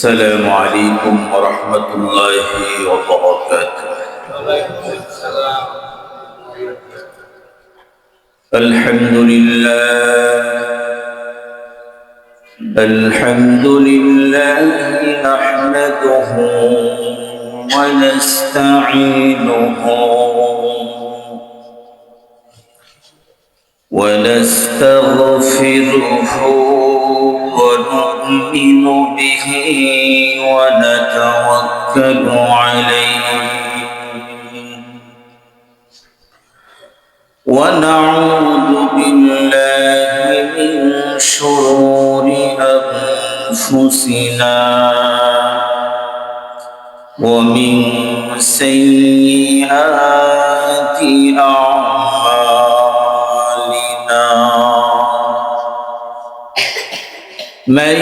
السلام عليكم ورحمة الله وبركاته. الحمد لله نحمده ونستعينه ونستغفره ونؤمن به ونتوكل عليه ونعوذ بالله من شرور أنفسنا ومن سيئات أعمالنا من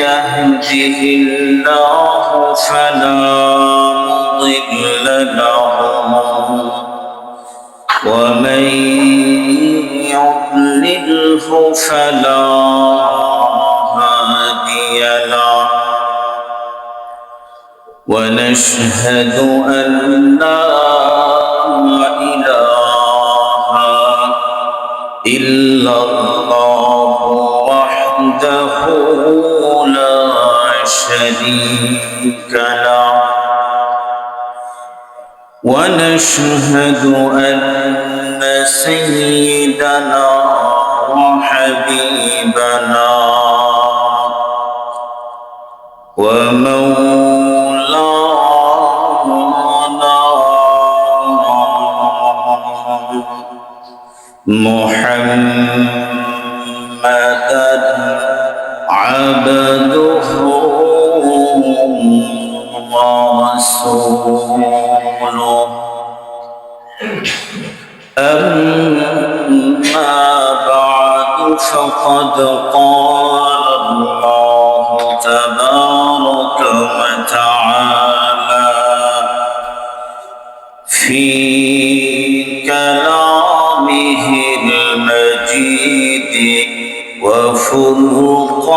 يهده الله فلا مضل له ومن يضلله فلا هادي له ونشهد أن لا إله إلا الله وحده لا شريك له ونشهد أن سيدنا وحبيبنا ومولانا محمدا عبده ورسوله أما بعد فقد قال الله تبارك وتعالى في كلامه المجيد وفرقانه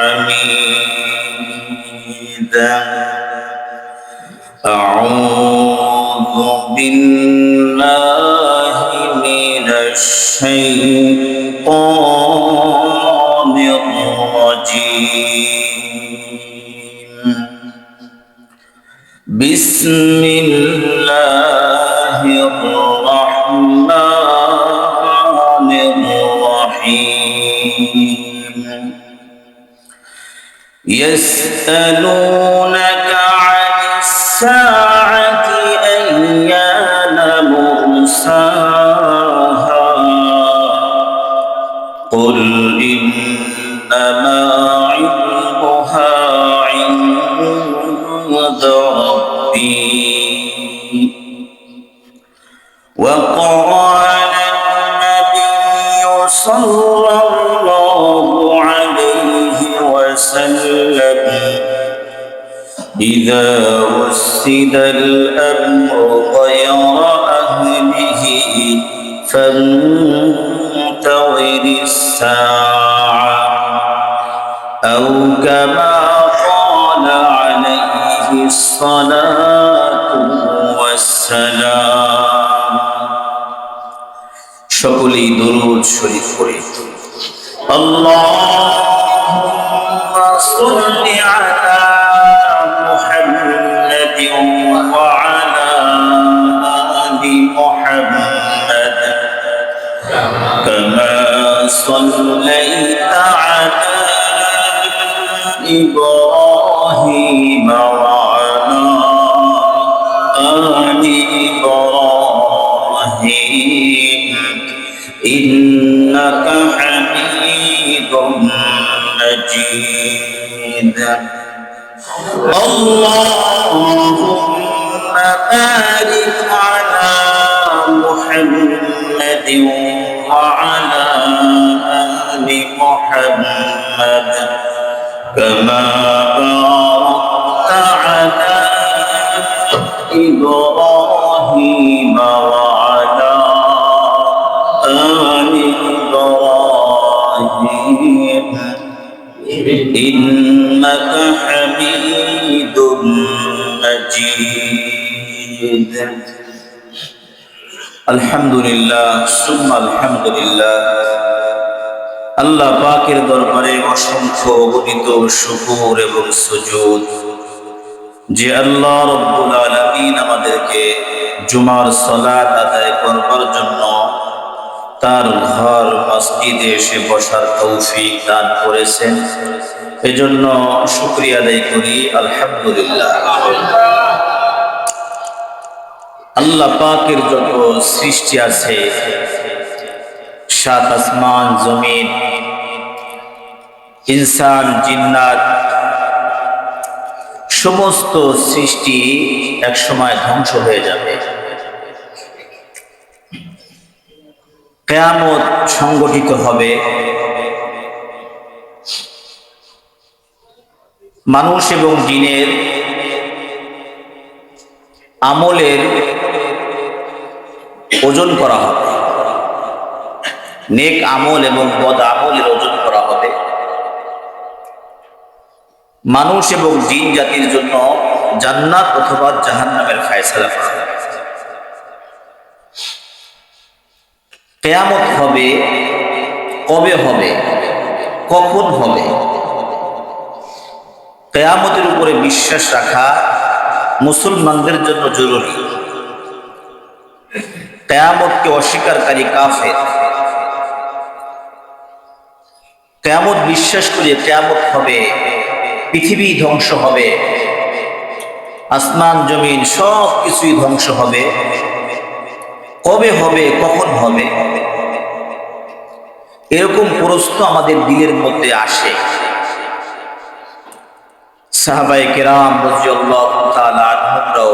الحميد أعوذ بالله من الشيطان الرجيم بسم الله الرحمن الرحيم يسألونك عن الساعة أيان مرساها قل إنما علمها عند ربي وقال النبي صلى الله عليه وسلم إذا وسد الأمر غير أهله فانتظر الساعة أو كما قال عليه الصلاة والسلام সকলেই দরুদ শরীফ পড়ে আল্লাহুম্মা সাল্লি আলা محمد وعلى آل محمد كما صليت على إبراهيم وعلى آل إبراهيم إنك حميد مجيد اللهم بارك على محمد وعلى آل محمد كما باركت على إبراهيم وعلى آل إبراهيم إنك حميد مجيد الحمد لله ثم الحمد لله আল্লাহ পাকের দরবারে অসংখ্য অগণিত শুকর এবং সুজুদ যে আল্লাহ রাব্বুল আলামিন আমাদেরকে জুমার সালাত আদায় করবার জন্য তার ঘর মসজিদে এসে বসার তৌফিক দান করেছেন, এজন্য শুকরিয়া আদায় করি আলহামদুলিল্লাহ। আল্লাহ পাকের যত সৃষ্টি আছে, সাত আসমান জমিন, ইনসান জিন্নাত, সমস্ত সৃষ্টি একসময় ধ্বংস হয়ে যাবে। কিয়ামত সংগঠিত হবে, মানুষ এবং জিনের আমলের ওজন করা হবে, নেক আমল এবং বদ আমলের ওজন করা হবে। মানুষ এবং জিন জাতির জন্য জান্নাত অথবা জাহান্নামের ফায়সালা করা হবে। কিয়ামত হবে, কবে হবে, কখন হবে? কিয়ামতের উপরে বিশ্বাস রাখা মুসলমানদের জন্য জরুরি। কিয়ামতকে অস্বীকারী কাফের। কিয়ামত বিশ্বাস করে কিয়ামত হবে, পৃথিবী ধ্বংস হবে, আসমান জমিন সব কিছুই ধ্বংস হবে। কবে হবে, কখন হবে, এরকম প্রশ্ন আমাদের দিলের মধ্যে আসে। সাহাবায়ে কেরাম রাদিয়াল্লাহু তাআলা আনহুরাও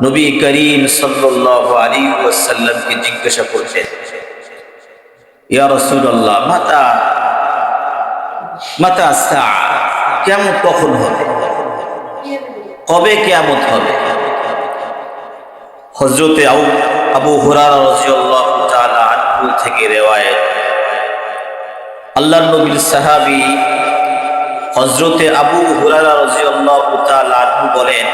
নবী করিম সাল্লাল্লাহু আলাইহি ওয়াসাল্লামকে জিজ্ঞাসা করতেন, ইয়া রাসূলুল্লাহ মাতা সাআ, কিয়ামত কখন হবে, কবে কিয়ামত হবে? হযরতে আবু হুরায়রা রাদিয়াল্লাহু তাআলা আনহু থেকে রিওয়ায়াত, আল্লাহর নবীর সাহাবী হযরতে আবু হুরায়রা রাদিয়াল্লাহু তাআলা আনহু বলেন,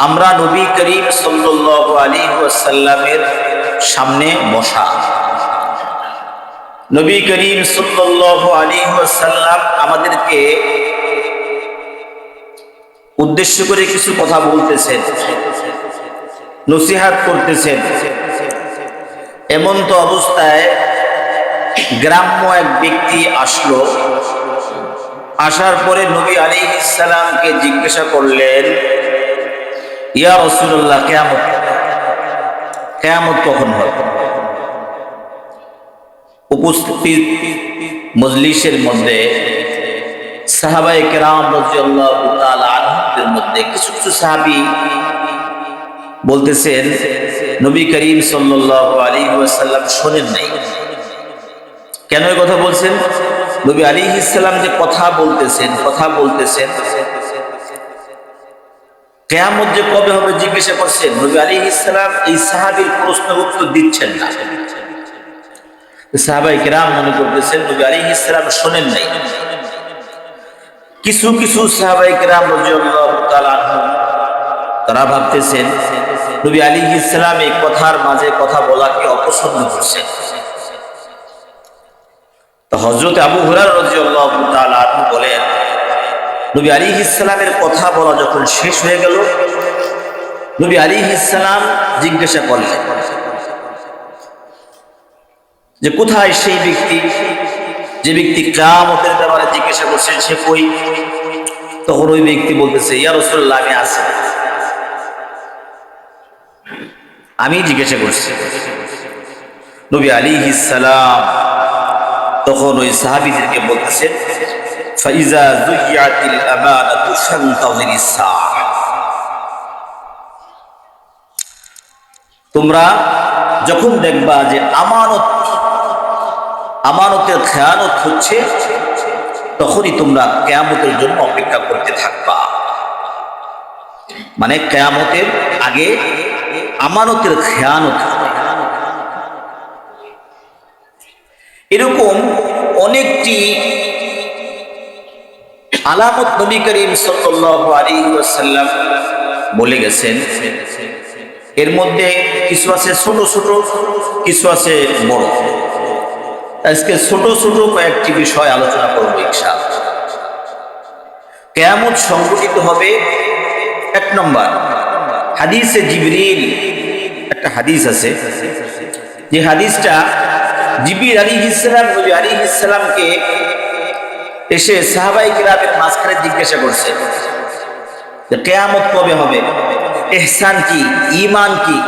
আমরা নবী করিম সাল্লাল্লাহু আলাইহি ওয়াসাল্লামের সামনে বসা। নবী করিম সাল্লাল্লাহু আলাইহি ওয়াসাল্লাম আমাদেরকে উদ্দেশ্য করে কিছু কথা বলতেছেন, নসিহত করতেছেন। এমন তো অবস্থায় গ্রাম্য এক ব্যক্তি আসলো। আসার পরে নবী আলাইহিস সালামকে জিজ্ঞাসা করলেন, ইয়া রাসূলুল্লাহ, কিয়ামত কখন হবে? উপস্থিত মজলিসের মধ্যে সাহাবায়ে কেরাম রাদিয়াল্লাহু তাআলা আনহুদের মধ্যে কিছু কিছু সাহাবী বলতেছেন, নবী করিম সাল্লাল্লাহু আলাইহি ওয়াসাল্লাম শোনেন নাই। কেন এই কথা বলছেন? নবী আলাইহিস সালাম যে কথা বলতেছেন কিয়ামত যে কবে হবে জিজ্ঞাসা করছেন, নবী আলাইহিস সালাম এই সাহাবীর প্রশ্নের উত্তর দিচ্ছেন না। সাহাবায়ে কেরাম মনে করতেছেন নবী আলাইহিস সালাম শোনেন নাই। কিছু কিছু সাহাবায়ে কেরাম রাদিয়াল্লাহু তাআলা আনহু তারা ভাবতেছেন নবী আলাইহিস সালাম এই কথার মাঝে কথা বলাকে অপছন্দ করছেন। তো হযরত আবু হুরায়রা রাদিয়াল্লাহু তাআলা আনহু বলেন, নবী আলাইহিস সালামের কথা বলা যখন শেষ হয়ে গেল, নবী আলাইহিস সালাম জিজ্ঞাসা করলেন যে কোথায় সেই ব্যক্তি, যে ব্যক্তি কিয়ামতের ব্যাপারে জিজ্ঞাসা করছেন, সে কই? তখন ওই ব্যক্তি বলতেছে, ইয়া রাসূলুল্লাহ, আমি আছি, আমি জিজ্ঞাসা করছি। নবী আলাইহিস সালাম তখন ওই সাহাবীদেরকে বলতেছেন, ফাইজা যুইয়াতিল আমানাতু ফান্তাযিরিস সাআ, তোমরা যখন দেখবা যে আমানতের খেয়ানত হচ্ছে, তখনই তোমরা কিয়ামতের জন্য অপেক্ষা করতে থাকবা। মানে কিয়ামতের আগে আমানতের খেয়ানত হবে। এরকম অনেকটি আলামত নবী করিম সাল্লাল্লাহু আলাইহি ওয়াসাল্লাম বলে গেছেন। এর মধ্যে কিছু আছে ছোট ছোট, কিছু আছে বড়। আজকে ছোট ছোট কয়েকটি বিষয় আলোচনা করবো ইনশাআল্লাহ। কিয়ামত সংঘটিত হবে। এক নম্বর, হাদিসে জিবরিল, একটা হাদিস আছে, যে হাদিসটা জিবরিল আলাইহিস সালাম নবী আলাইহিস সালামকে এসে সাহাবায়ে কিরামের মাঝখানে জিজ্ঞাসা করছে যে কিয়ামত কবে হবে, ইহসান কি, ঈমান কি।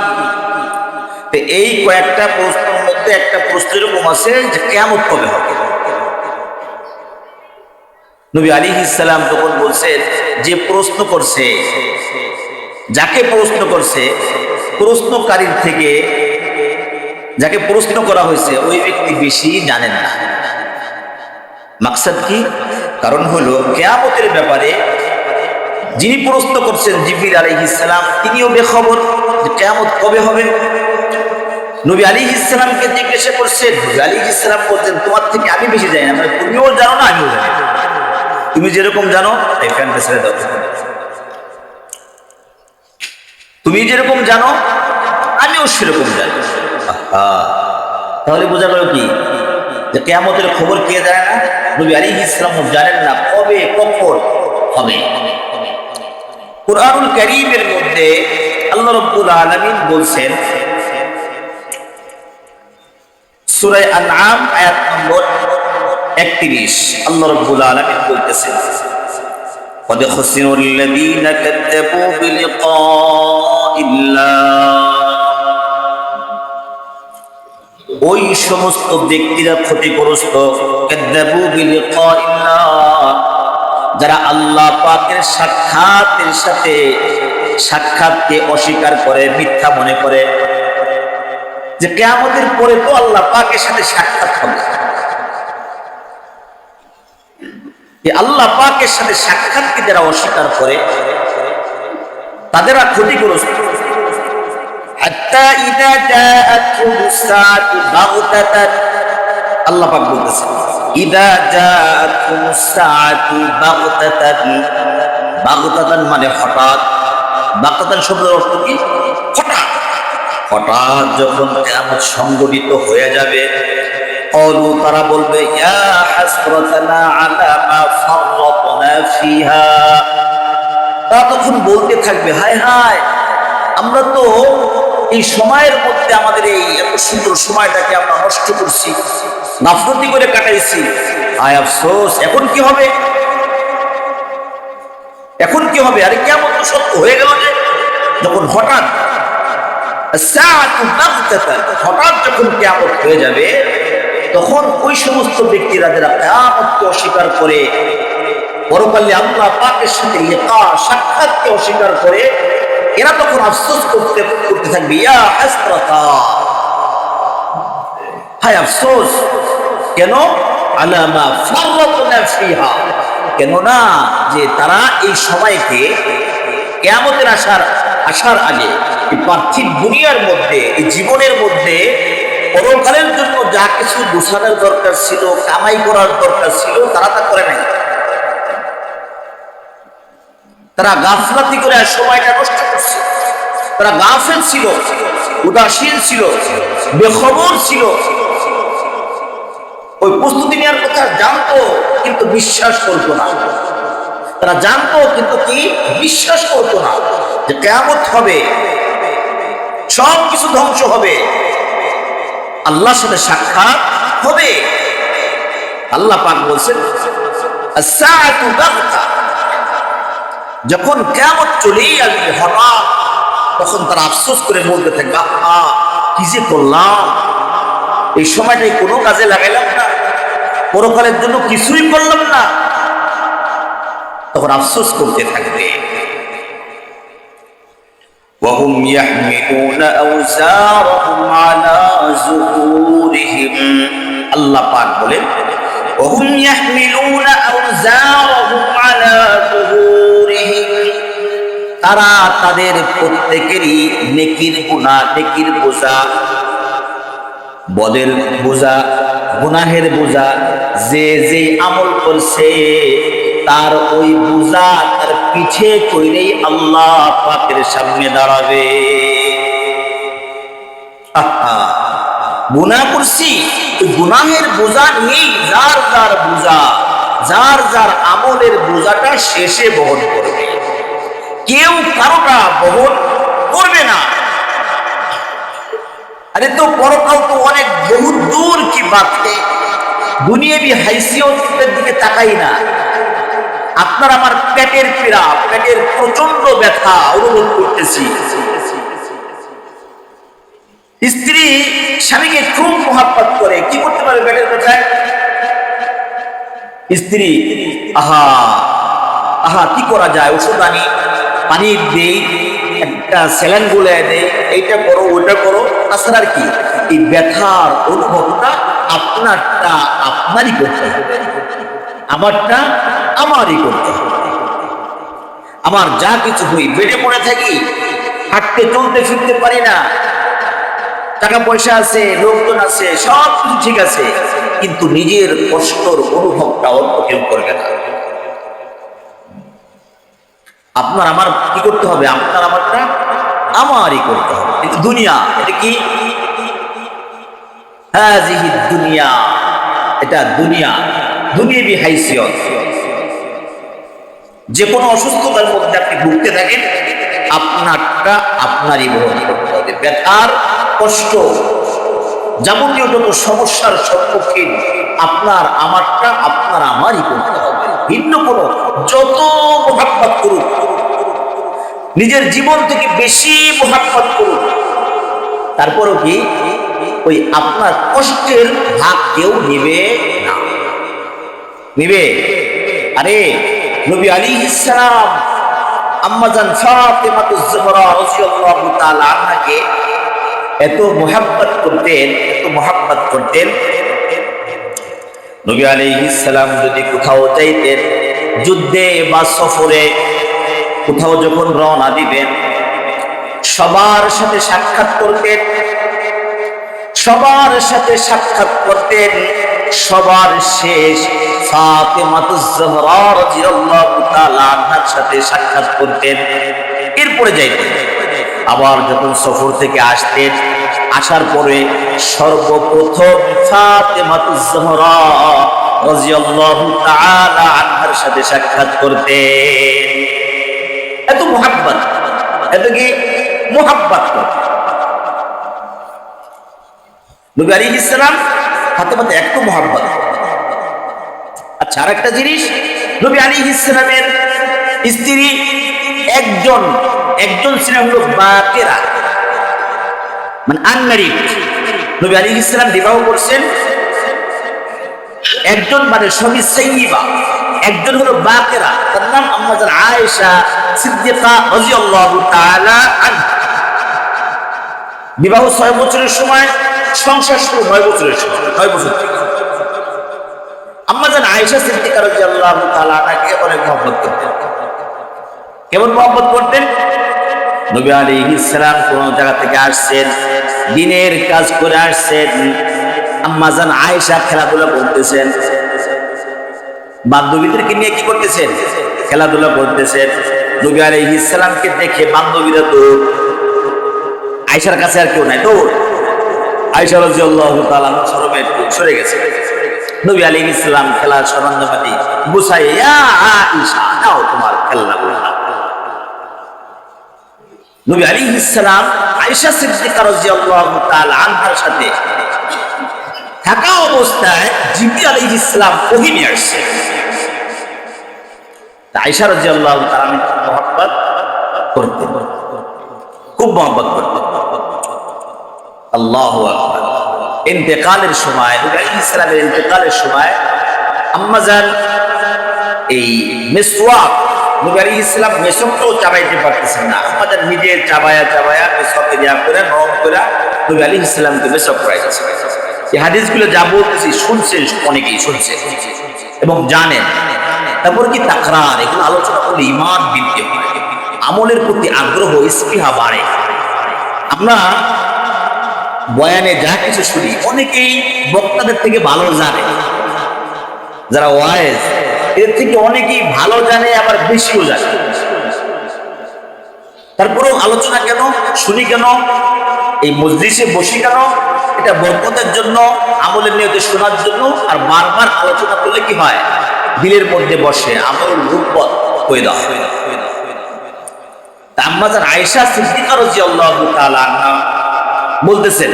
তো এই কয়েকটা প্রশ্নের মধ্যে একটা প্রশ্ন এরকম আছে যে কিয়ামত কবে হবে। নবী আলাইহিস সালাম তখন বলছেন, যে প্রশ্ন করছে, যাকে প্রশ্ন করছে, প্রশ্নকারীর থেকে যাকে প্রশ্ন করা হয়েছে ওই ব্যক্তি বেশি জানেন না। মাকসাদ কি? কারণ হলো কিয়ামতের ব্যাপারে যিনি প্রশ্ন করছেন জিবরিল আলাইহিস সালাম, তিনিও বেখবর যে কিয়ামত কবে হবে। নবী আলাইহিস সালামকে জিজ্ঞাসা করছেন, নবী আলাইহিস সালাম বলছেন, তোমার থেকে আমি বেশি জানি না, মানে তুমিও জানো না আমিও জানি না। তুমি যেরকম জানো, এই ফ্যানটা ছেড়ে দাও, তুমি যেরকম জানো আমিও সেরকম জানি। তাহলে বোঝা গেল কি, যে কিয়ামতের খবর কে জানে না? নবী আলাইহিস সালাম জানেন না কবে কখন হবে। কুরআনুল কারীমের মধ্যে আল্লাহ রাব্বুল আলামিন বলছেন, সূরা আনআম আয়াত নম্বর 31, আল্লাহ রাব্বুল আলামিন বলতেছেন, قد خسر الذين كذبوا بلقاء الله। ওই সমস্ত ব্যক্তিরা ক্ষতিগ্রস্ত, কাযযাবু বিলিকাইল্লাহ, যারা আল্লাহ পাকের সাক্ষাৎকে অস্বীকার করে, মিথ্যা মনে করে যে কিয়ামতের পরে তো আল্লাহ পাকের সাথে সাক্ষাৎ হবে। আল্লাহ পাকের সাথে সাক্ষাৎকে যারা অস্বীকার করে তাদেরা ক্ষতিগ্রস্ত। হাত্তা ইযা জাআতুহুস সাআতু বাগতাতান, আল্লাহ পাক বলতেছেন, ইযা জাআতুহুস সাআতু বাগতাতান, বাগতাতান মানে হঠাৎ। বাগতাতান শব্দের অর্থ কি? হঠাৎ। হঠাৎ যখন কিয়ামত সংঘটিত হয়ে যাবে, ক্বালু, তারা বলবে, ইয়া হাসরাতানা আলা মা ফাররাতনা ফিহা। তারা তখন বলতে থাকবে, হায় হায়, আমরা তো এই সময়ের মধ্যে আমাদের এই এত সুন্দর সময়টাকে আমরা নষ্ট করছি, নাফরতি করে কাটাইছি, আয় আফসোস, এখন কি হবে, এখন কি হবে। আরে কিয়ামত তো সত্য হয়ে গেল। যে যখন হঠাৎ হঠাৎ যখন কিয়ামত হয়ে যাবে, তখন ওই সমস্ত ব্যক্তিরা যারা কিয়ামতকে অস্বীকার করে, পরকালে আল্লাহ পাকের সাথে লিকা সাক্ষাৎকে অস্বীকার করে, এরা তখন আফসোস করতে থাকবে, ইয়া হাসরাতা, হায় আফসোস, কেন? আলা মা ফাররাতনা ফিহা, কেননা যে তারা এই সময়কে কিয়ামতের আসার আগে এই পার্থিব দুনিয়ার মধ্যে, এই জীবনের মধ্যে পরকালের জন্য যা কিছু গোছানোর দরকার ছিল, কামাই করার দরকার ছিল, তারা তা করে নাই। তারা গাফলাতি করে সময়টা নষ্ট করছে। তারা গাফেল ছিল, উদাসীন ছিল, বেখবর ছিল। ওই প্রস্তুতি নেওয়ার কথা জানতো কিন্তু বিশ্বাস করতো না। তারা জানতো কিন্তু কি বিশ্বাস করতো না যে কিয়ামত হবে, সব কিছু ধ্বংস হবে, আল্লাহর সাথে সাক্ষাৎ হবে। আল্লাহ পাক বলছেন, আস-সাআতু বাগতা, যখন কিয়ামত চলেই আসবে হঠাৎ, তখন তারা আফসোস করে বলতে থাকবে, আহা, কি যে করলাম, এই সময়টাই কোনো কাজে লাগাইলাম না, পরকালের জন্য কিছুই করলাম না। তখন আফসোস করতে থাকবে। وهم يحملون أوزارهم على ظهورهم, আল্লাহ পাক বলেন, وهم يحملون أوزارهم على ظهورهم, তারা তাদের প্রত্যেকেরই নেকির গুনাহ, নেকির বোঝা বদের বোঝা, গুনাহের বোঝা, যে যে আমল করছে তার ওই বোঝা তার পিছে কইরেই আল্লাহ পাকের সামনে দাঁড়াবে। গুনাহ করছি, গুনাহের বোঝা নেই, যার যার বোঝা, যার যার আমলের বোঝাটা শেষে বহন করবে, কেউ কারোটা বহন করবে না। আরে তো পরকাল তো অনেক বহু দূর কি বাত है, দুনিয়াবি হাইসিয়তের দিকে তাকাই না। আপনার আমার পেটের পীড়া, পেটের প্রচন্ড ব্যথা অনুভব করতেছি। স্ত্রী স্বামীকে খুব মহাব্বত করে, কি করতে পারে পেটের ব্যথায়? স্ত্রী আহা আহা কি করা যায়, ওষুধ আনি, পানি দেই, একটা স্যালাইন গুলে দেই, এইটা করো ওইটা করো, তাছাড়া আর কি। এই ব্যথার অনুভবটা আপনারটা আপনারই করতে হবে, আমারটা আমারই করতে হবে। আমার যা কিছু হই, বেডে পড়ে থাকি, হাঁটতে চলতে ফিরতে পারি না, টাকা পয়সা আছে, লোকজন আছে, সব কিছু ঠিক আছে, কিন্তু নিজের কষ্টর অনুভবটা অন্য কেউ করবে না। আপনার আমার কি করতে হবে? আপনার আমারটা আমারই করতে হবে। কিন্তু দুনিয়া এটা কি? হাযিহি দুনিয়া, এটা দুনিয়া, দুনিয়াবি হাইসিয়ত। যে কোনো অসুস্থতার মধ্যে আপনি ভুগতে থাকেন, আপনারটা আপনারই বহন করতে হবে। ব্যথার কষ্ট, যাবতীয় যত সমস্যার সম্মুখীন, আপনার আমারটা আপনার আমারই করতে হবে। ভিন্ন কোনো যত মোহাব্বত করুক, নিজের জীবন থেকে বেশি মোহাব্বত করুক, তারপরও কি ওই আপনার কষ্টের ভাগ কেউ নিবে না, নিবে? আরে নবী আলাইহিস সালাম আম্মাজান ফাতেমাতুজ জোহরা রাদিয়াল্লাহু তাআলা আনহাকে এত মোহাব্বত করতেন, এত মোহাব্বত করতেন। নবী আলাইহিস সালাম যদি কোথাও যাইতেন, যুদ্ধে বা সফরে কোথাও যখন রওনা দিবেন, সবার সাথে সাক্ষাৎ করতেন, সবার সাথে সাক্ষাৎ করতেন। সবার শেষ ফাতেমাতুজ জোহরা রাদিয়াল্লাহু তাআলা আনহার সাথে সাক্ষাৎ করতেন, এরপরে যাইতেন। আবার যখন সফর থেকে আসতেন, আসার পরে সর্বপ্রথম ফাতেমাতুজ জোহরা রাদিয়াল্লাহু তাআলা আনহার সাথে সাক্ষাৎ করতেন। এত মুহাব্বত, এত কি মুহাব্বত করতেন নবী আলাইহিস সালাম ফাতেমাতে, একটু মুহাব্বত। আচ্ছা, আরেকটা জিনিস, নবী আলাইহিস সালামের স্ত্রী একজন ছিলেন হলো বাকেরা, মানে আনম্যারিড। নবী আলাইহিস সালাম বিবাহ করছেন একজন, মানে স্বামী সাইয়্যিবা, একজন হলো বাকেরা, তার নাম আম্মাজান আয়েশা সিদ্দিকা রাদিয়াল্লাহু তাআলা আনহা। বিবাহ 6 বছরের সময়, সংসার শুরু 9 বছরের সময়, 9 বছর থেকে। আম্মাজান আয়েশা সিদ্দিকা রাদিয়াল্লাহু তাআলা আনহাকে অনেক মহব্বত করতেন। কেমন মহব্বত করতেন? নবী আলাইহিস সালাম কোন জায়গা থেকে আসছেন, দিনের কাজ করে আসছেন, আম্মাজান আয়েশা খেলাধুলা করতেছেন, বান্ধবীদেরকে নিয়ে কি করতেছেন? খেলাধুলা করতেছেন। নবী আলাইহিস সালামকে দেখে বান্ধবীরা দৌড়, আয়েশার কাছে আর কেউ নাই, দৌড়। আয়েশা রাদিয়াল্লাহু তাআলা সরবে সরে গেছে। নবী আলাইহিস সালাম খেলার সরঞ্জামাদি গুছাইয়া, ইয়া আয়েশা নাও তোমার খেলনাগুলো। নবী আলাইহিস সালাম আয়েশা সিদ্দিকা রাদিয়াল্লাহু তাআলা আনহার সাথে থাকা অবস্থায় জিবরিল আলাইহিস সালাম ওহী নিয়ে আসছে। আয়েশা রাদিয়াল্লাহু তাআলা মুহাব্বত করতেন, খুব মুহাব্বত করতেন। আল্লাহু আকবার। ইন্তেকালের সময়, নবী আলাইহিস সালামের ইন্তেকালের সময় আম্মাজান এই মিসওয়াক, নবী আলাইহিস সালাম মেসওয়াকটাও চাবাইতে পারতেছেন না, আম্মাজান নিজে চাবায়া মেসওয়াকে দেয়া করে নরম করে নবী আলাইহিস সালামকে মেসওয়াক করাইতেছে। এই হাদিসগুলো যা বলতেছি শুনছেন, অনেকেই শুনছেন এবং জানেন। তারপর কি তাকরার, এগুলো আলোচনা করলে ঈমান বৃদ্ধি হয়, আমলের প্রতি আগ্রহ স্পৃহা বাড়ে। আমরা বয়ানে যা কিছু শুনি, অনেকেই বক্তাদের থেকে ভালো জানে, যারা ওয়াইজ এর থেকে অনেকেই ভালো জানে, আবার বেশিও জানে। তারপরেও আলোচনা কেন শুনি, কেন এই মজলিসে বসি, কেন এটা বরকতের জন্য, আমলের নিয়তে শোনার জন্য। আর বারবার আলোচনা করলে কি হয়, দিলের মধ্যে বসে, আমলের রূপবত হয়ে দাও। আম্মাজান আয়েশা সিদ্দিকা রাদিয়াল্লাহু তাআলা আনহা বলতেছেন,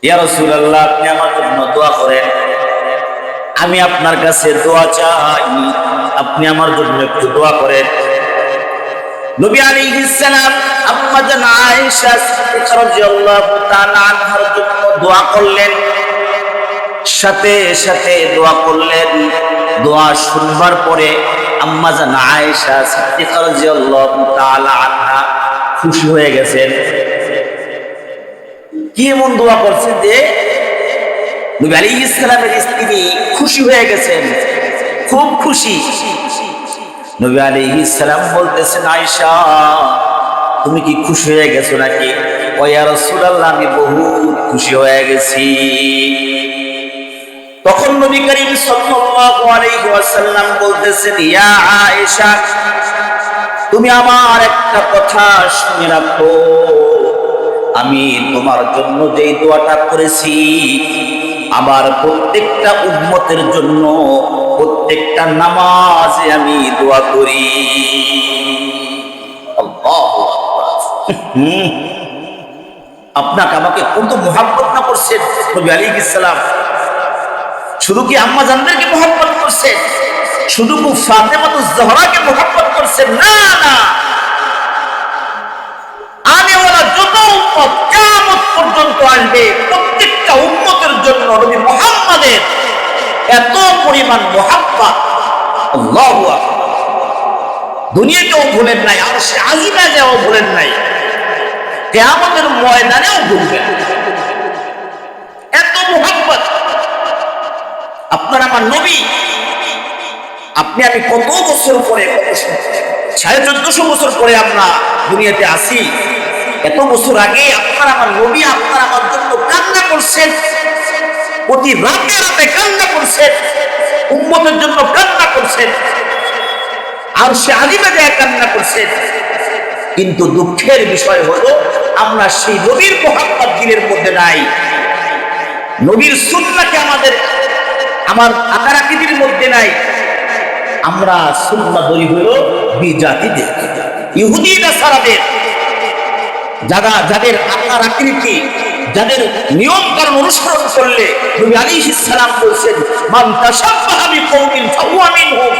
ইয়া রাসূলুল্লাহ, আপনি আমার জন্য দোয়া করেন, আমি আপনার কাছে দোয়া চাই, আপনি আমার জন্য একটু দোয়া করেন। নবী আলাইহিস সালাম আম্মাজান আয়েশা সিদ্দিকা রাদিয়াল্লাহু তাআলা আনহার জন্য দোয়া করলেন, সাথে সাথে দোয়া করলেন। দোয়া শুনবার পরে আম্মাজান আয়েশা সিদ্দিকা রাদিয়াল্লাহু তাআলা আনহা খুশি হয়ে গেছেন। কি এমন দোয়া করছেন যে নবী আলাইহিস সালামের স্ত্রী খুশি হয়ে গেছেন, খুব খুশি। নবী আলাইহিস সালাম বলতেছেন, আয়েশা তুমি কি খুশি হয়ে গেছো নাকি? ও ইয়া রাসূলুল্লাহ, আমি বহুত খুশি হয়ে গেছি। তখন নবী করিম সাল্লাল্লাহু আলাইহি ওয়াসাল্লাম বলতেছেন, ইয়া আয়েশা, তুমি আমার একটা কথা শুনে রাখো, আমি তোমার জন্য যেই দোয়াটা করেছি, আমার প্রত্যেকটা উম্মতের জন্য প্রত্যেকটা নামাজে আমি দোয়া করি। আল্লাহু আকবার। আপনাকে আমাকে কত মুহাব্বত না করছেন নবী আলাইহিস সালাম। শুধু কি আম্মা জানদেরকে মুহাব্বত করছেন, শুধু কি ফাতেমাতুজ জহরাকে মুহাব্বত করছেন? না না, আনেওয়ালা যত উম্মত কিয়ামত পর্যন্ত আসবে, প্রত্যেকটা উম্মতের জন্য নবী মুহাম্মাদের এত পরিমাণ মুহাব্বত। আল্লাহু আকবার। দুনিয়াতেও ভুলেন নাই, আর সে আজিমে যাও ভুলেন নাই, কিয়ামতের ময়দানেও ভুলবেন, এত মুহাব্বত। আপনার আমার নবী, আপনি আমি কত বছর পরে, 1450 বছর পরে আমরা দুনিয়াতে আসি। এত বছর আগে আপনার আমার নবী আপনার আমার জন্য কান্না করছেন, প্রতি রাতে রাতে কান্না করছেন, উম্মতের জন্য কান্না করছেন, আর সে আলিমে যায় কান্না করছেন। কিন্তু দুঃখের বিষয় হলো আমরা সেই নবীর মুহাব্বত দিলের মধ্যে নাই, নবীর সুন্নাহকে আমার আকার আকীদার মধ্যে নাই। আমরা সুন্নাহ ধরি হলো বিজাতিদের, ইহুদি নাসারাদের, যাদের আকার আকৃতি, যাদের নিয়ম কানুন অনুসরণ করলে নবী আলাইহিস সালাম বলেছেন, মান তাশাব্বাহা বিকওমিন ফাহুয়া মিনহুম,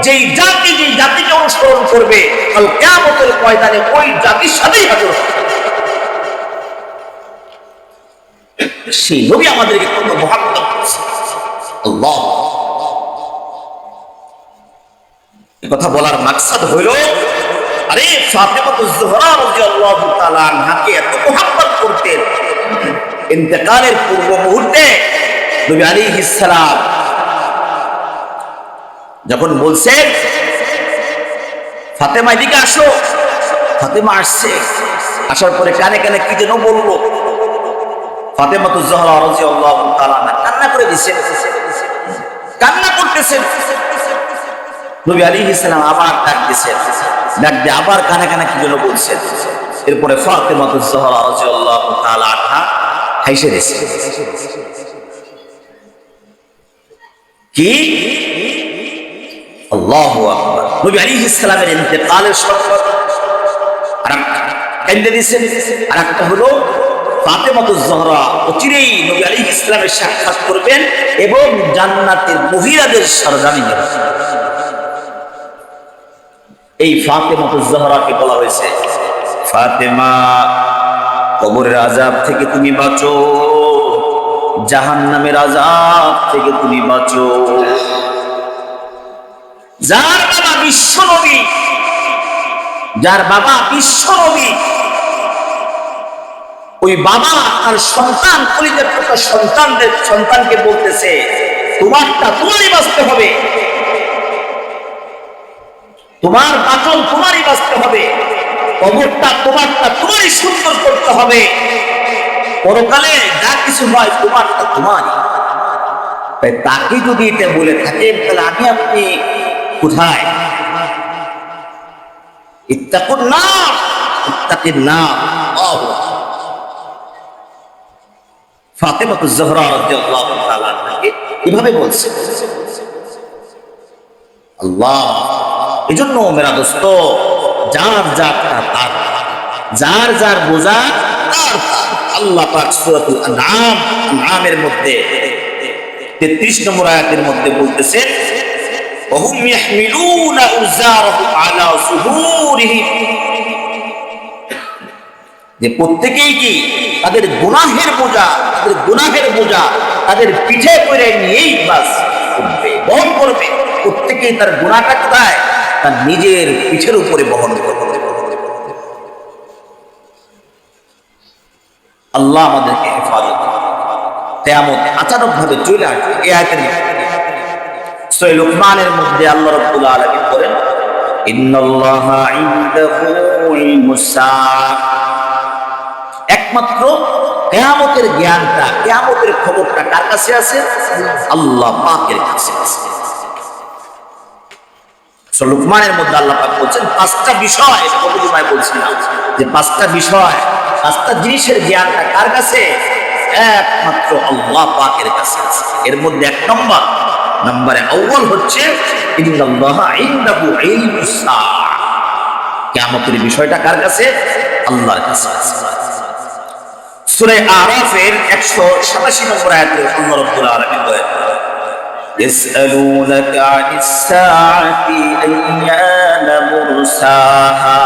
যেই জাতিকে অনুসরণ করবে কাল কিয়ামতের ময়দানে ওই জাতির সাথেই হাজির হবে। সেই নবী আমাদেরকে কত মুহাব্বত করেছেন। আল্লাহ, এই কথা বলার মাকসাদ হইল, আরে ফাতেমাতুজ জোহরা রাদিয়াল্লাহু তাআলা আনহাকে এত মুহাব্বত করতেন, ইন্তেকালের পূর্ব মুহূর্তে নবী আলাইহিস সালাম যখন বলছেন, ফাতেমা এদিকে আসো, ফাতেমা আসছে, আসার পরে কানে কানে কি যেন বললো, ফাতেমাতুজ জোহরা রাদিয়াল্লাহু তাআলা কান্না করে দিয়েছেন, কান্না করতেছেন। নবী আলাইহিস সালাম আবার ডাক দিয়েছেন, ডাক দিয়ে আবার কানে কানে কি যেন বলছেন। এরপরে ফাতেমাতুজ জোহরা রাদিয়াল্লাহু তাআলা আনহা হাসে দিয়েছেন। কি? আল্লাহু আকবার। নবী আলাইহিস সালামের ইন্তেকালের শরবত আর কান্দে দিয়েছেন। আর একটা হলো ফাতেমাতুজ জোহরা অচিরেই নবী আলাইহিস সালামের সাক্ষাৎ করবেন এবং জান্নাতের মহিলাদের সরদারি নেবেন। এই ফাতেমাতুজ জোহরাকে বলা হয়েছে, ফাতেমা কবরের আযাব থেকে তুমি বাঁচো, জাহান্নামের আযাব থেকে তুমি বাঁচো। যার বাবা বিশ্ব নবী, যার বাবা বিশ্ব নবী, ওই বাবা তার সন্তান, কলিজার টুকরা সন্তানকে বলতেছে, তোমারটা তোমারই বাঁচতে হবে, তোমার বাঁচন তোমারই বাঁচতে হবে। কবরটা তোমারটা তোমারই সুন্দর করতে হবে। পরকালে যা কিছু হয় তোমারটা তোমারই। তাই তাকে যদি এটা বলে থাকে তাহলে আমি আপনি কোথায়? ইত্তাকুন নার, ইত্তাকিন নার। ফাতেমাতুজ জোহরা রাদিয়াল্লাহু তাআলা আনহাকে এভাবে বলছে। আল্লাহ, এজন্য মেরা দোস্ত, যার যারটা তার, যার যার বোঝা তার। আল্লাহ পাক সূরাতুল আনআমের মধ্যে 33 নম্বর আয়াতের মধ্যে বলতেছেন, ওহুম ইয়াহমিলুনা উযারাহুম আলা যুহুরিহিম, যে প্রত্যেকেই কি তাদের গুনাহের বোঝা তাদের পিঠে করে নিয়েই বাস করবে, বহন করবে। প্রত্যেকেই তার গুনাহটা কোথায়? তার নিজের পিঠের উপরে বহন করবে। আল্লাহ আমাদেরকে হেফাজত। কিয়ামত আচানক ভাবে চলে আসবে। এই আয়াতের সূরা লুকমানের মধ্যে আল্লাহ রাব্বুল আলামিন বলেন, ইন্নাল্লাহা ইনদাহু ইলমুস সাআ, একমাত্র কিয়ামতের জ্ঞানটা, কিয়ামতের খবরটা কার কাছে আছে? আল্লাহ পাকের কাছে আছে। সূরা লুকমানের মধ্যে আল্লাহ পাক বলেন পাঁচটা বিষয়, প্রথমে বলছিলাম যে পাঁচটা বিষয়, পাঁচটা জিনিসের জ্ঞানটা কার কাছে? একমাত্র আল্লাহ পাকের কাছে আছে। এর মধ্যে এক নম্বরে আউয়াল হচ্ছে ইন্নাল্লাহা ইনদাহু ইলমুস সাআ, কিয়ামতের বিষয়টা কার কাছে? আল্লাহর কাছে আছে। সূরা আরাফের 187 নম্বর আয়াতে আল্লাহ রাব্বুল আলামিন বলেন, ইয়াসআলুনাকা আনিস সাআতি আইয়ানা মুরসাহা।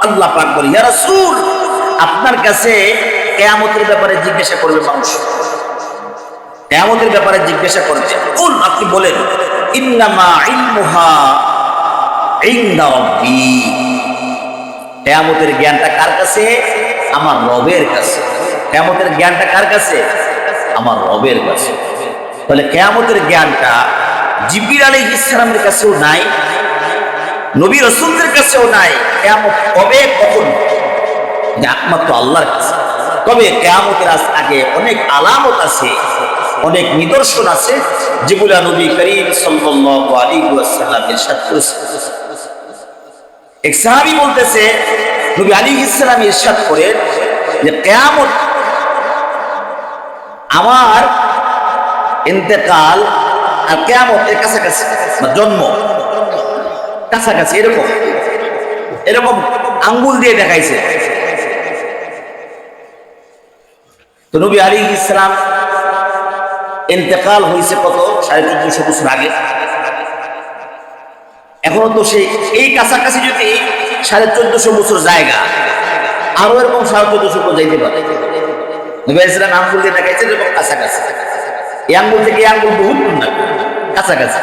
আল্লাহ পাক বলেন, ইয়া রাসূল, আপনার কাছে কিয়ামতের ব্যাপারে জিজ্ঞাসা করবে মানুষ, কিয়ামতের ব্যাপারে জিজ্ঞাসা করবে। কুল, আপনি বলেন, ইন্নামা ইলমুহা ইনদা রাব্বি, কিয়ামতের জ্ঞানটা কার কাছে? আমার রবের কাছে। কিয়ামতের জ্ঞানটা কার কাছে? আমার রবের কাছে। তাহলে কিয়ামতের জ্ঞানটা জিবরিল আলাইহিস সালামের কাছেও নাই, নবী রাসূলদের কাছেও নাই। কিয়ামত কবে, কখন? একমাত্র আল্লাহর কাছে। তবে কিয়ামতের আগে অনেক আলামত আছে, অনেক নিদর্শন আছে, যেগুলো নবী করিম সাল্লাল্লাহু আলাইহি ওয়াসাল্লাম ইরশাদ করেছেন। এক সাহাবী বলতেছে, নবী আলাইহিস সালাম ইরশাদ করেন যে কিয়ামত আমার ইন্তেকাল আর কিয়ামতের কাছাকাছি, জন্ম কাছাকাছি, এরকম আঙ্গুল দিয়ে দেখাইছে। তো নবী আলাইহিস সালাম ইন্তেকাল হয়েছে কত? 1450 বছর আগে। এখনো তো এই কাছাকাছি যদি 1450 বছর জায়গা, আরো এরকম 1450 বছর যাইতে পারে। নবী আলাইহিস সালাম আঙ্গুল দিয়ে দেখাইছে এরকম কাছাকাছি। এই আঙ্গুল থেকে এই আঙ্গুল বহুত না কাছাকাছি,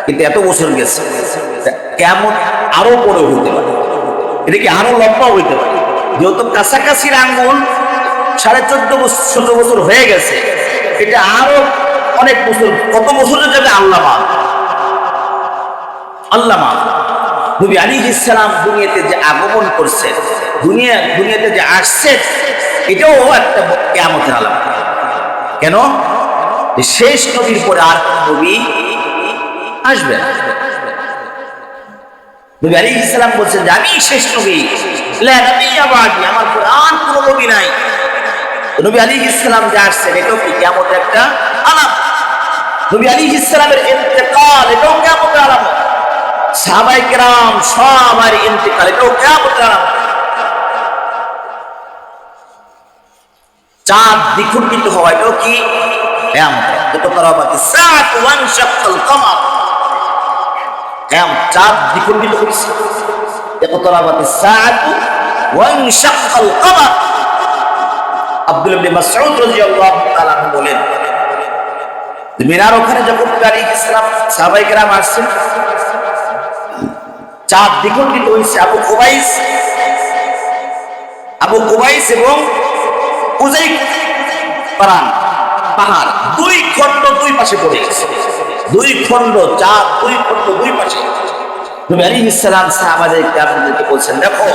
কিন্তু এত বছর গেছে। কেমন আরো বড় হইতে পারে, এটা কি আরো লম্বা হইতে পারে। যেহেতু কাছাকাছির আঙ্গুল 1450 বছর হয়ে গেছে, এটা আরো অনেক বছর, কত বছরের যাবে আল্লাহ মাফ। নবী আলাইহিস সালাম দুনিয়াতে যে আগমন করছেন, দুনিয়াতে যে আসছেন, এটাও একটা কিয়ামতের আলামত। কেন? শেষ নবীর পরে আর কোন নবী আসবে না। নবী আলাইহিস সালাম বলছেন যে আমি শেষ নবী, লা নবিয়্যা বাদি, আমার পরে আর কোন নবী নাই। নবী আলাইহিস সালাম যে আসছেন, এটাও কি কিয়ামতের একটা আলামত। নবী আলাইহিস সালামের ইন্তেকাল, এটাও কিয়ামতের আলামত। সাহাবায়ে কেরাম সবার ইন্তেকাল, এটাও কিয়ামতের আলামত। চাঁদ দ্বিখণ্ডিত হওয়া, এটাও কি কিয়ামত। ইকতারাবাতিস সাআতু ওয়ানশাক্কাল কমার, কিয়ামত, চাঁদ দ্বিখণ্ডিত হয়েছে। ইকতারাবাতিস সাআতু ওয়ানশাক্কাল কমার। আব্দুল্লাহ ইবনে মাসউদ রাদিয়াল্লাহু তাআলা বলেন, মিনার ওখানে যখন নবী আলাইহিস সালাম সাহাবায়ে কেরাম আসছেন, চাঁদ দ্বিখণ্ডিত হয়েছে। আবু কুবাইস এবং উজাই পাহাড় দুই খণ্ড দুই পাশে পড়ে গেছে। দুই খণ্ড, চাঁদ দুই খণ্ড দুই পাশে। নবী আলাইহিস সালাম সাহাবাদের কিরামদেরকে বলছেন, দেখো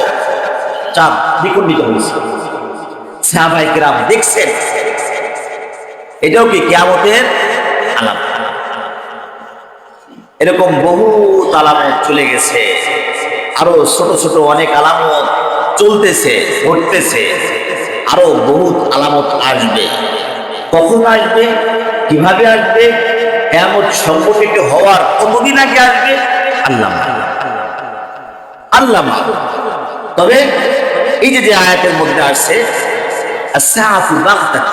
চাঁদ দ্বিখণ্ডিত হয়েছে। সাহাবায়ে কিরাম দেখছেন, এটাও কি কিয়ামতের আলামত। এরকম বহু আলামত চলে গেছে, আরো ছোট ছোট অনেক আলামত চলতেছে, ঘটতেছে, আরো বহুত আলামত আসবে। কখন আসবে, কিভাবে আসবে, কিয়ামত সংঘটিত হওয়ার কতদিন আগে আসবে, আল্লাহ আল্লাহ। তবে এই যে আয়াতের মধ্যে আসছে আস-সাআতু বাগতাতান,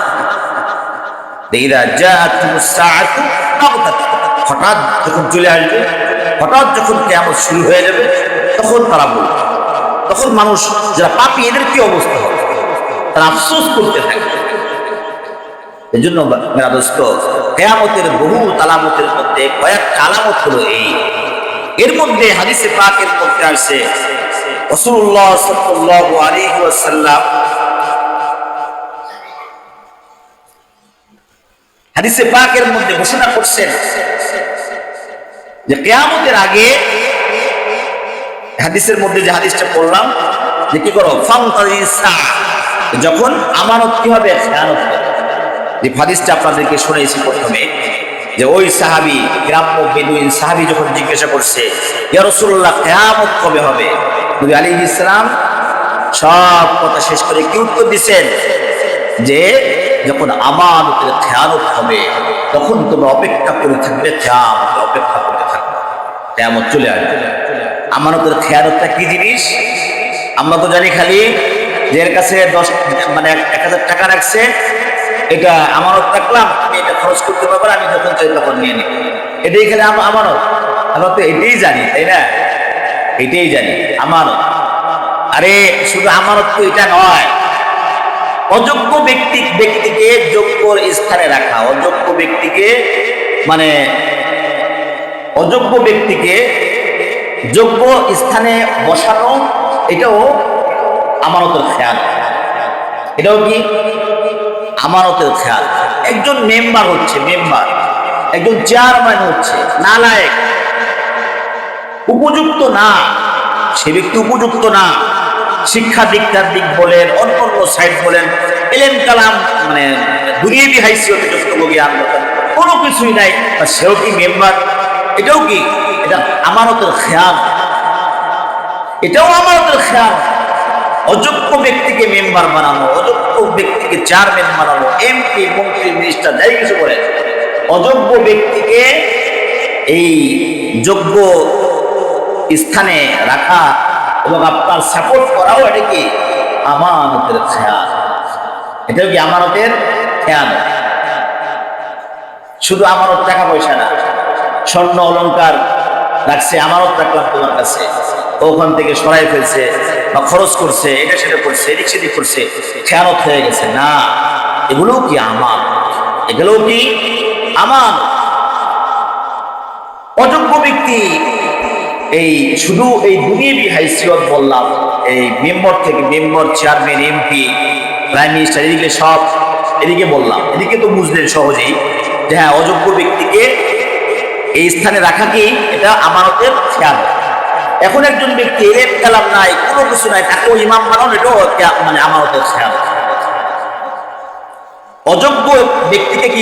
ইযা জাআতুমুস সাআতু বাগতাতান, হঠাৎ যখন চলে আসবে, হঠাৎ যখন কিয়ামত শুরু হয়ে যাবে, তখন তারা বলবে, তখন মানুষ যারা পাপী এদের কি অবস্থা হবে, তারা আফসোস করতে থাকবে। এই জন্য মেরা দোস্ত, কিয়ামতের বহু আলামতের মধ্যে কয়েকটা আলামত হলো এই। এর মধ্যে হাদিসে পাকের মধ্যে আসছে রাসূলুল্লাহ সাল্লাল্লাহু আলাইহি ওয়াসাল্লাম হাদিসে পাকের মধ্যে ঘোষণা করছেন যে কিয়ামতের আগে, হাদিসের মধ্যে যে হাদিসটা পড়লাম যে কি করো, ফান্তারিসা, যখন আমানত কি হবে, খেয়ানত হবে। যে হাদিসটা আপনাদেরকে শুনেছি প্রথমে, যে ওই সাহাবী, গ্রাম্য বেদুইন সাহাবী যখন জিজ্ঞাসা করছে, ইয়া রাসূলুল্লাহ কিয়ামত কবে হবে, নবী আলাইহিস সালাম সব কথা শেষ করে কি উত্তর দিবেন, যে যখন আমানতের খেয়ানত হবে তখন তোমরা অপেক্ষা করে থাকবে, কিয়ামতের অপেক্ষা করতে থাকবে, কিয়ামত চলে আসবে। আমানতের খেয়ানতটা কি জিনিস আমরা তো জানি, খালি যে এর কাছে 1000 টাকা রাখছে, এটা আমানত রাখলাম, তুমি এটা খরচ করতে পারবে, আমি যখন চাই তখন নিয়ে নিই, এটাই খালি আমানত। আমরা তো এটাই জানি, তাই না? এটাই জানি আমানত। আরে শুধু আমানত তো এটা নয়, অযোগ্য ব্যক্তিকে যোগ্য স্থানে রাখা, অযোগ্য ব্যক্তিকে অযোগ্য ব্যক্তিকে যোগ্য স্থানে বসানো, এটাও আমানতের খেয়াল। এটাও কি আমানতের খেয়াল। একজন মেম্বার হচ্ছে, একজন চেয়ারম্যান হচ্ছে নালায়েক, উপযুক্ত না, সে ব্যক্তি উপযুক্ত না, শিক্ষা দীক্ষার দিক বলেন, অন্য সাইড বলেন, এলেম কালাম দুনিয়াবি হাইসিয়তে যতটুকু জ্ঞান কোনো কিছুই নাই, সেও কি মেম্বার? এটাও কি, এটা আমানতের খেয়াল, এটাও আমানতের খেয়াল। অযোগ্য ব্যক্তিকে মেম্বার বানানো, অযোগ্য ব্যক্তিকে চেয়ারম্যান বানানো, এমপি, মন্ত্রী, মিনিস্টার, যাই কিছু বলে, অযোগ্য ব্যক্তিকে এই যোগ্য স্থানে রাখা এবং আপনার সাপোর্ট করাও, এটা কি আমানতের খেয়াল। এটাও কি আমানতের খেয়াল। শুধু আমানত টাকা পয়সা না, স্বর্ণ অলংকার রাখছে, আমানত রাখলাম তোমার কাছে, ওখান থেকে সরাই ফেলছে বা খরচ করছে, এটা সেটা করছে, এদিক সেদিক করছে, খেয়ানত হয়ে গেছে না, এগুলোও কি আমানত, এগুলোও কি আমানত। অযোগ্য ব্যক্তি এই শুধু এই দুনিয়াবি হাইসিয়ত বললাম, এই মেম্বার থেকে member, chairman, MP, prime minister, এদিকে সব, এদিকে বললাম, এদিকে তো বুঝলেন সহজেই যে হ্যাঁ, অযোগ্য ব্যক্তিকে এই স্থানে রাখা কি, এটা আমানতের খেয়াল। এখন একজন ব্যক্তি এলেম কালাম নাই, কোনো কিছু নাই, তাকেও ইমাম বানানো, এটাও আমানতের খেয়াল। অযোগ্য ব্যক্তিকে কি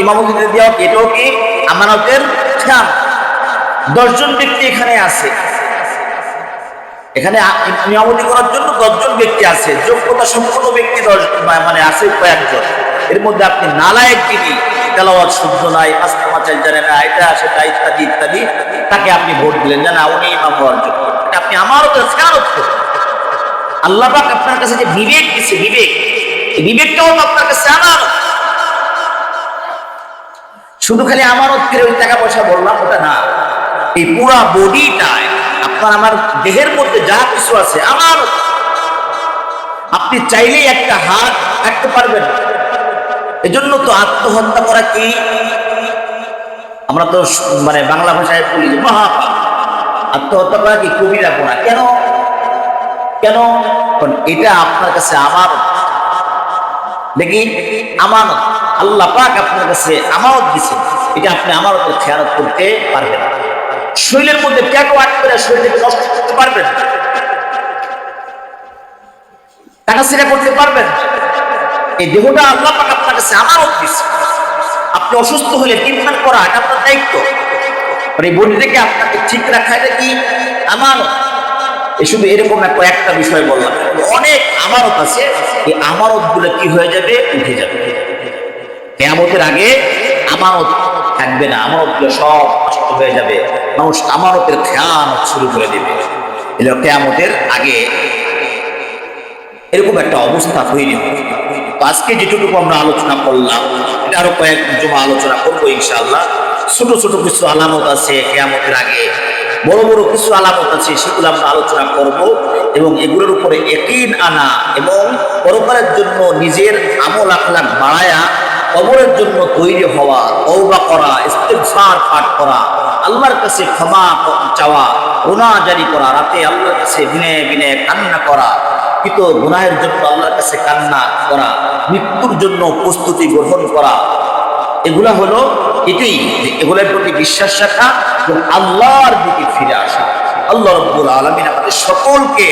ইমামতি দেওয়া, এটাও কি আমানতের খেয়াল। 10 জন ব্যক্তি এখানে আছে, এখানে ইমামতি করার জন্য 10 জন ব্যক্তি আছে, যোগ্যতা সম্পন্ন ব্যক্তি 10 আছে কয়েকজন। এর মধ্যে আপনি নালায়েক যিনি, তেলাওয়াত শুদ্ধ নাই, মাসনামাচার জানে না, এটা সেটা ইত্যাদি ইত্যাদি, তাকে আপনি ভোট দিলেন, জানা উনি ইমাম হওয়ার যোগ্য, এটা আপনি আমানতের খেয়ানত করুন। আল্লাহ পাক আপনার কাছে যে বিবেক দিচ্ছে, এই বিবেকটাও তো আপনার কাছে আমানত। শুধু খালি আমানত করে ওই টাকা পয়সা বললাম ওটা না, এই পুরা বডিটাই, আপনার আমার দেহের মধ্যে যা কিছু আছে আমানত। আপনি চাইলেই একটা হাত কাটতে পারবেন। এজন্য তো আত্মহত্যা করা কি, আমরা তো বাংলা ভাষায় বলি যে মহাপাপ। আত্মহত্যা করা কি কবিরা গুনাহ। কেন? কারণ এটা আপনার কাছে আমানত। দেখি, আমানত আল্লাহ পাক আপনার কাছে আমানত দিয়েছেন, এটা আপনি আমানতের খেয়ানত করতে পারবেন না। শরীরের মধ্যে ট্যাটু আটকে শরীরকে নষ্ট করতে পারবেন, কাটাছিড়া করতে পারবেন? এই দেহটা আল্লাহ পাক আপনার কাছে আমানত দিয়েছে। আপনি অসুস্থ হলে ট্রিটমেন্ট করা এটা আপনার দায়িত্ব। এই বডিটাকে আপনাকে ঠিক রাখা এটা কি আমানত? এই শুধু এরকম একটা বিষয় বললাম, অনেক আমানত আছে। এই আমানত গুলো কি হয়ে যাবে? উঠে যাবে। কিয়ামতের আগে আমানত থাকবে না, আমানত গুলো সব নষ্ট হয়ে যাবে। মানুষ আমানতের খেয়ানত শুরু করে দেবে। এগুলো কিয়ামতের আগে এরকম একটা অবস্থা তৈরি হবে। তো আজকে যেটুকু আমরা আলোচনা করলাম, এটা আরো কয়েক জমা আলোচনা করবো ইনশাআল্লাহ। ছোট ছোট কিছু আলামত আছে কিয়ামতের আগে, বড় বড় কিছু আলামত আছে, সেগুলো আমরা আলোচনা করব এবং এগুলোর উপরে ইয়াকিন আনা এবং পরকালের জন্য নিজের আমল আখলাক বাড়ায়া কবরের জন্য তৈরি হওয়া, তওবা করা, ইস্তিগফার পাঠ করা, আল্লাহর কাছে ক্ষমা চাওয়া, গুনাহ জারি করা, রাতে আল্লাহর কাছে বিনয়ে বিনয়ে কান্না করা, কিন্তু গুনাহের জন্য আল্লাহর কাছে কান্না করা, মৃত্যুর জন্য প্রস্তুতি গ্রহণ করা, এগুলা হলো এটাই, এগুলোর প্রতি বিশ্বাস রাখা এবং আল্লাহর দিকে ফিরে আসা। আল্লাহ রাব্বুল আলামিন আমাদের সকলকে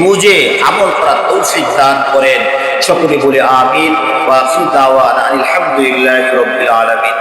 বুঝে আমল করার তৌফিক দান করেন। সকলে বলে আমিন। ওয়া আখিরু দাওয়ানা আলহামদুলিল্লাহি রাব্বিল আলামিন।